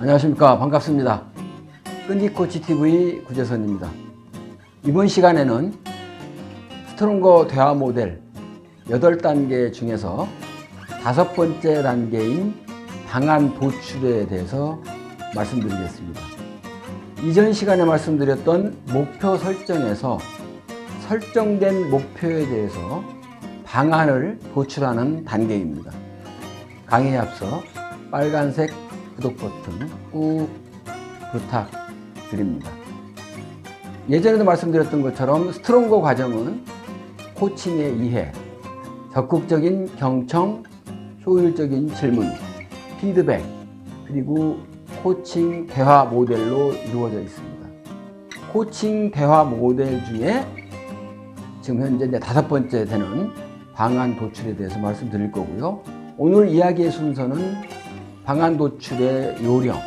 안녕하십니까. 반갑습니다. 끈기코치TV 구재선입니다. 이번 시간에는 스트롱거 대화 모델 8단계 중에서 5번째 단계인 방안 도출에 대해서 말씀드리겠습니다. 이전 시간에 말씀드렸던 목표 설정에서 설정된 목표에 대해서 방안을 도출하는 단계입니다. 강의에 앞서 빨간색 구독 버튼 꾹 부탁드립니다. 예전에도 말씀드렸던 것처럼 스트롱거 과정은 코칭의 이해, 적극적인 경청, 효율적인 질문, 피드백, 그리고 코칭 대화 모델로 이루어져 있습니다. 코칭 대화 모델 중에 지금 현재 이제 5번째 되는 방안 도출에 대해서 말씀드릴 거고요. 오늘 이야기의 순서는 방안 도출의 요령,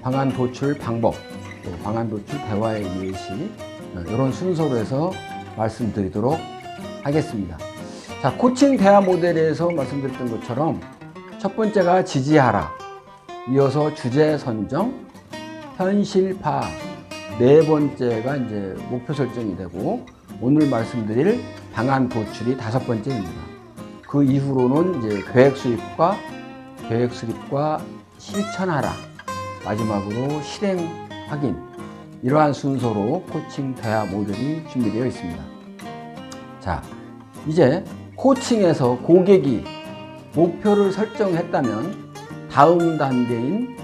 방안 도출 방법, 또 방안 도출 대화의 예시, 이런 순서로 해서 말씀드리도록 하겠습니다. 자, 코칭 대화 모델에서 말씀드렸던 것처럼 첫 번째가 지지하라, 이어서 주제 선정, 현실 파악, 네 번째가 이제 목표 설정이 되고 오늘 말씀드릴 방안 도출이 5번째입니다. 그 이후로는 이제 계획 수립과 실천하라, 마지막으로 실행 확인, 이러한 순서로 코칭 대화 모델이 준비되어 있습니다. 자, 이제 코칭에서 고객이 목표를 설정했다면 다음 단계인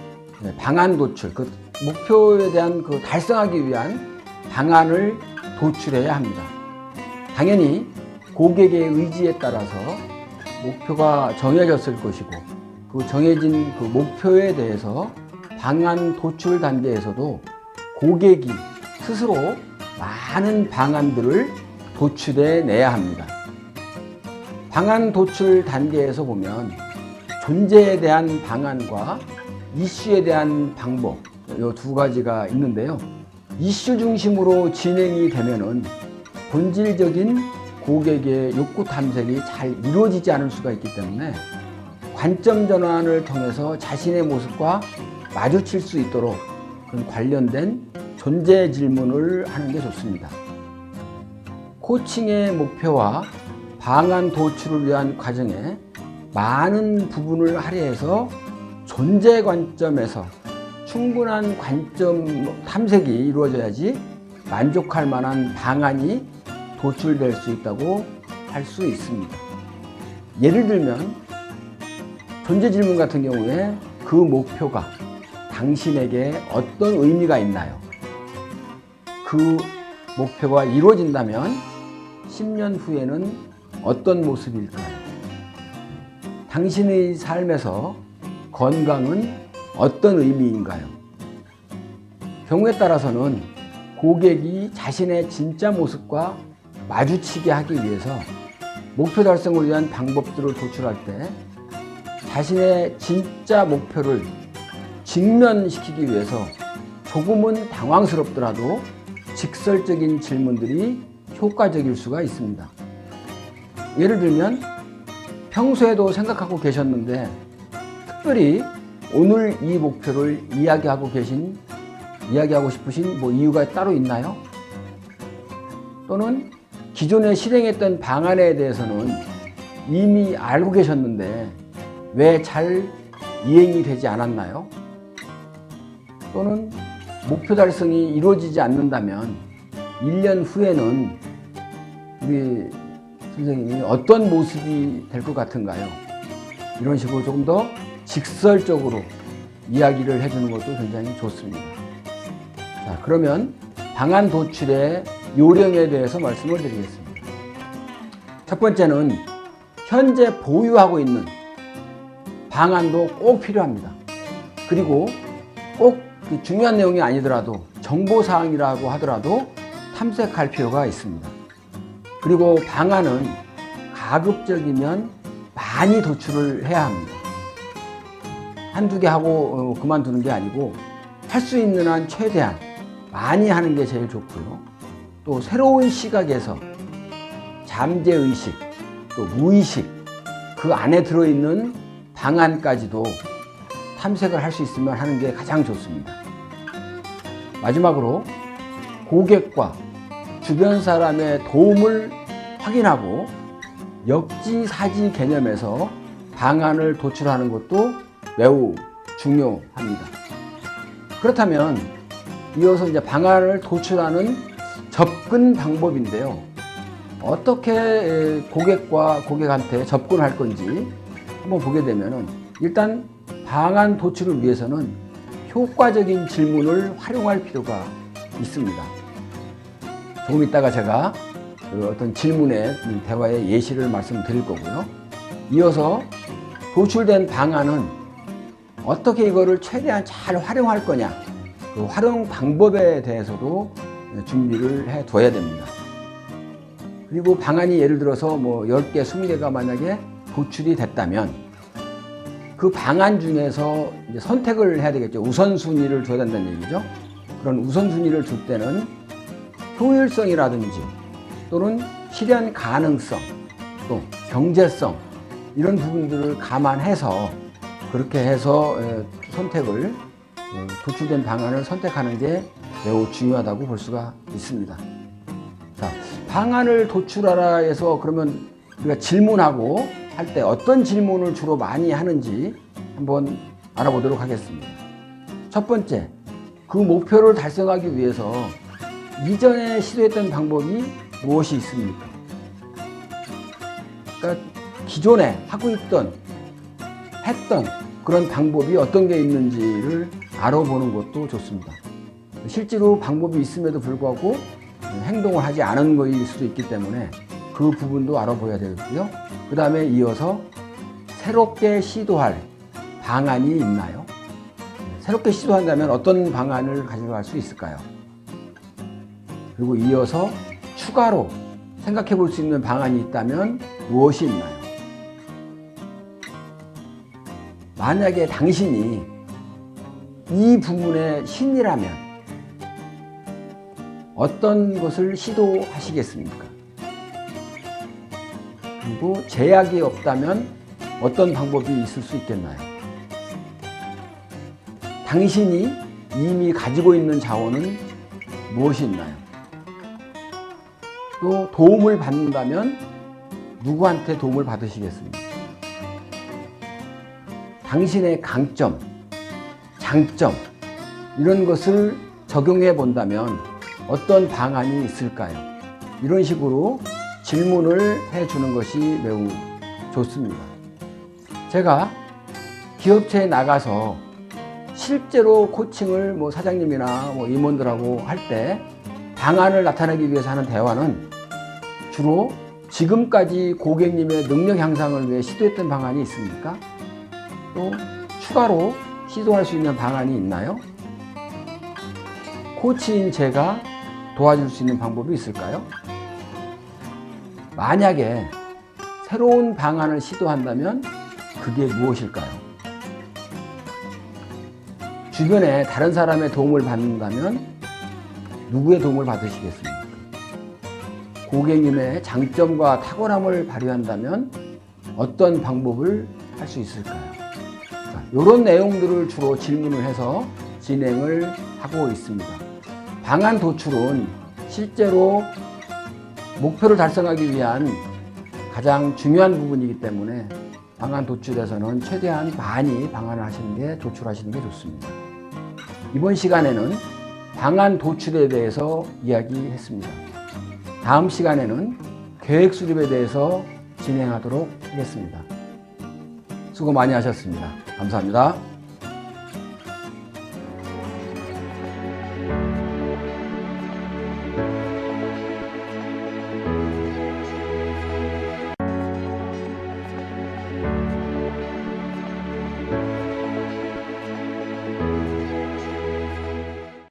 방안 도출, 그 목표에 대한 그 달성하기 위한 방안을 도출해야 합니다. 당연히 고객의 의지에 따라서 목표가 정해졌을 것이고 그 정해진 그 목표에 대해서 방안 도출 단계에서도 고객이 스스로 많은 방안들을 도출해 내야 합니다. 방안 도출 단계에서 보면 존재에 대한 방안과 이슈에 대한 방법, 이 두 가지가 있는데요. 이슈 중심으로 진행이 되면은 본질적인 고객의 욕구 탐색이 잘 이루어지지 않을 수가 있기 때문에 관점 전환을 통해서 자신의 모습과 마주칠 수 있도록 관련된 존재 질문을 하는 게 좋습니다. 코칭의 목표와 방안 도출을 위한 과정에 많은 부분을 할애해서 존재 관점에서 충분한 관점 탐색이 이루어져야지 만족할 만한 방안이 도출될 수 있다고 할 수 있습니다. 예를 들면 존재 질문 같은 경우에 그 목표가 당신에게 어떤 의미가 있나요? 그 목표가 이루어진다면 10년 후에는 어떤 모습일까요? 당신의 삶에서 건강은 어떤 의미인가요? 경우에 따라서는 고객이 자신의 진짜 모습과 마주치게 하기 위해서 목표 달성을 위한 방법들을 도출할 때 자신의 진짜 목표를 직면시키기 위해서 조금은 당황스럽더라도 직설적인 질문들이 효과적일 수가 있습니다. 예를 들면 평소에도 생각하고 계셨는데 특별히 오늘 이 목표를 이야기하고 싶으신 이유가 따로 있나요? 또는 기존에 실행했던 방안에 대해서는 이미 알고 계셨는데 왜 잘 이행이 되지 않았나요? 또는 목표 달성이 이루어지지 않는다면 1년 후에는 우리 선생님이 어떤 모습이 될 것 같은가요? 이런 식으로 조금 더 직설적으로 이야기를 해주는 것도 굉장히 좋습니다. 자, 그러면 방안 도출의 요령에 대해서 말씀을 드리겠습니다. 첫 번째는 현재 보유하고 있는 방안도 꼭 필요합니다. 그리고 꼭 중요한 내용이 아니더라도 정보사항이라고 하더라도 탐색할 필요가 있습니다. 그리고 방안은 가급적이면 많이 도출을 해야 합니다. 한두 개 하고 그만두는 게 아니고 할 수 있는 한 최대한 많이 하는 게 제일 좋고요. 또 새로운 시각에서 잠재의식, 또 무의식, 그 안에 들어있는 방안까지도 탐색을 할 수 있으면 하는 게 가장 좋습니다. 마지막으로 고객과 주변 사람의 도움을 확인하고 역지사지 개념에서 방안을 도출하는 것도 매우 중요합니다. 그렇다면 이어서 이제 방안을 도출하는 접근 방법인데요. 어떻게 고객한테 접근할 건지 한번 보게 되면은 일단 방안 도출을 위해서는 효과적인 질문을 활용할 필요가 있습니다. 조금 있다가 제가 어떤 질문의 대화의 예시를 말씀드릴 거고요. 이어서 도출된 방안은 어떻게 이거를 최대한 잘 활용할 거냐, 그 활용 방법에 대해서도 준비를 해 둬야 됩니다. 그리고 방안이 예를 들어서 뭐 10개, 20개가 만약에 도출이 됐다면 그 방안 중에서 이제 선택을 해야 되겠죠. 우선순위를 줘야 된다는 얘기죠. 그런 우선순위를 줄 때는 효율성이라든지 또는 실현 가능성, 또 경제성 이런 부분들을 감안해서 그렇게 해서 선택을 도출된 방안을 선택하는 게 매우 중요하다고 볼 수가 있습니다. 자, 방안을 도출하라 해서 그러면 우리가 질문하고 할 때 어떤 질문을 주로 많이 하는지 한번 알아보도록 하겠습니다. 첫 번째, 그 목표를 달성하기 위해서 이전에 시도했던 방법이 무엇이 있습니까? 그러니까 기존에 하고 있던, 했던 그런 방법이 어떤 게 있는지를 알아보는 것도 좋습니다. 실제로 방법이 있음에도 불구하고 행동을 하지 않은 것일 수도 있기 때문에 그 부분도 알아봐야 되겠고요. 그 다음에 이어서 새롭게 시도할 방안이 있나요? 새롭게 시도한다면 어떤 방안을 가져갈 수 있을까요? 그리고 이어서 추가로 생각해 볼 수 있는 방안이 있다면 무엇이 있나요? 만약에 당신이 이 부분의 신이라면 어떤 것을 시도하시겠습니까? 그리고 제약이 없다면 어떤 방법이 있을 수 있겠나요? 당신이 이미 가지고 있는 자원은 무엇이 있나요? 또 도움을 받는다면 누구한테 도움을 받으시겠습니까? 당신의 강점, 장점 이런 것을 적용해 본다면 어떤 방안이 있을까요? 이런 식으로 질문을 해주는 것이 매우 좋습니다. 제가 기업체에 나가서 실제로 코칭을 사장님이나 임원들하고 할 때 방안을 나타내기 위해서 하는 대화는 주로 지금까지 고객님의 능력 향상을 위해 시도했던 방안이 있습니까? 또 추가로 시도할 수 있는 방안이 있나요? 코치인 제가 도와줄 수 있는 방법이 있을까요? 만약에 새로운 방안을 시도한다면 그게 무엇일까요? 주변에 다른 사람의 도움을 받는다면 누구의 도움을 받으시겠습니까? 고객님의 장점과 탁월함을 발휘한다면 어떤 방법을 할 수 있을까요? 이런 내용들을 주로 질문을 해서 진행을 하고 있습니다. 방안 도출은 실제로 목표를 달성하기 위한 가장 중요한 부분이기 때문에 방안 도출에서는 최대한 많이 방안을 하시는 게 도출하시는 게 좋습니다. 이번 시간에는 방안 도출에 대해서 이야기했습니다. 다음 시간에는 계획 수립에 대해서 진행하도록 하겠습니다. 수고 많이 하셨습니다. 감사합니다.